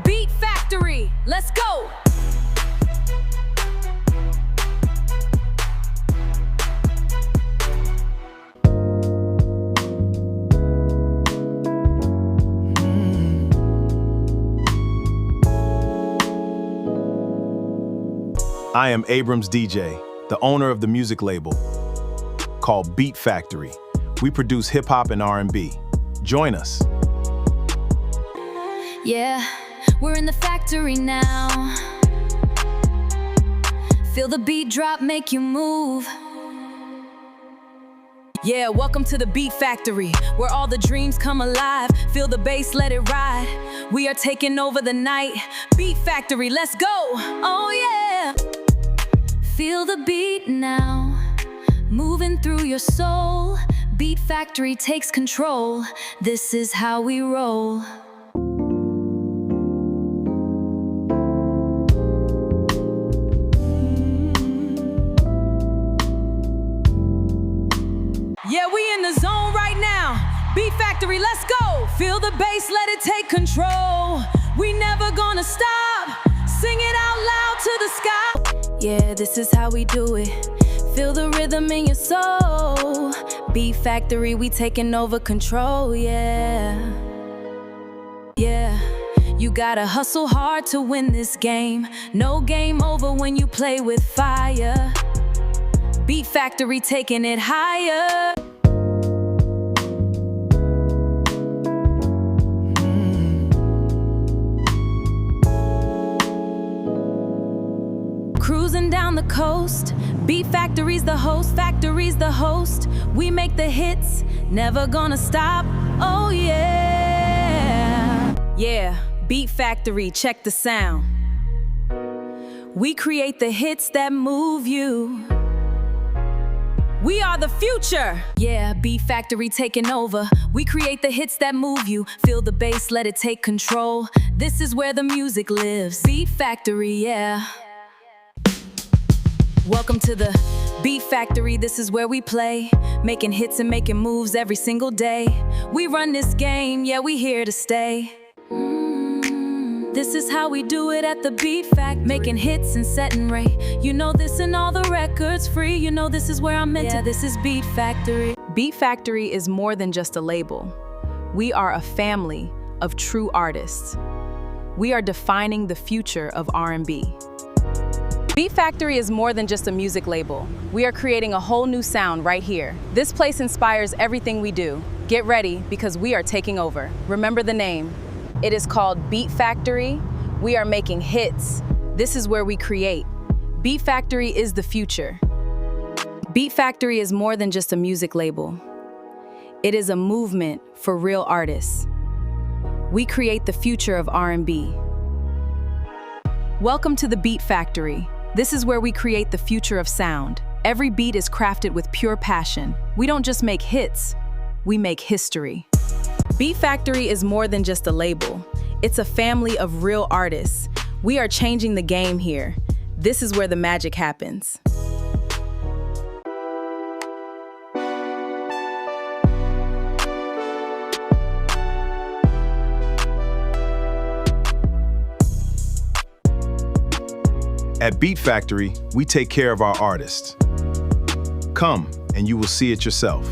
Beat Factory, let's go! I am Abrams DJ, the owner of the music label called Beat Factory. We produce hip-hop and R&B. Join us. Yeah, we're in the factory now. Feel the beat drop, make you move. Yeah, welcome to the Beat Factory, where all the dreams come alive. Feel the bass, let it ride. We are taking over the night. Beat Factory, let's go. Oh yeah. Feel the beat now, moving through your soul. Beat Factory takes control. This is how we roll. Yeah, we in the zone right now. Beat Factory, let's go. Feel the bass, let it take control. We never gonna stop. Sing it out loud to the sky. Yeah, this is how we do it. Feel the rhythm in your soul. Beat Factory, we taking over control, yeah. Yeah, you gotta hustle hard to win this game. No game over when you play with fire. Beat Factory taking it higher. Cruising down the coast, Beat Factory's the host, Factory's the host. We make the hits, never gonna stop, oh yeah. Yeah, Beat Factory, check the sound. We create the hits that move you. We are the future. Yeah, Beat Factory taking over. We create the hits that move you. Feel the bass, let it take control. This is where the music lives. Beat Factory, yeah. Welcome to the Beat Factory, this is where we play. Making hits and making moves every single day. We run this game, yeah, we here to stay. This is how we do it at the Beat Factory. Making hits and setting rate. You know this and all the records free. You know this is where I'm meant to. This is Beat Factory. Beat Factory is more than just a label. We are a family of true artists. We are defining the future of R&B. Beat Factory is more than just a music label. We are creating a whole new sound right here. This place inspires everything we do. Get ready, because we are taking over. Remember the name. It is called Beat Factory. We are making hits. This is where we create. Beat Factory is the future. Beat Factory is more than just a music label. It is a movement for real artists. We create the future of R&B. Welcome to the Beat Factory. This is where we create the future of sound. Every beat is crafted with pure passion. We don't just make hits, we make history. Beat Factory is more than just a label. It's a family of real artists. We are changing the game here. This is where the magic happens. At Beat Factory, we take care of our artists. Come and you will see it yourself.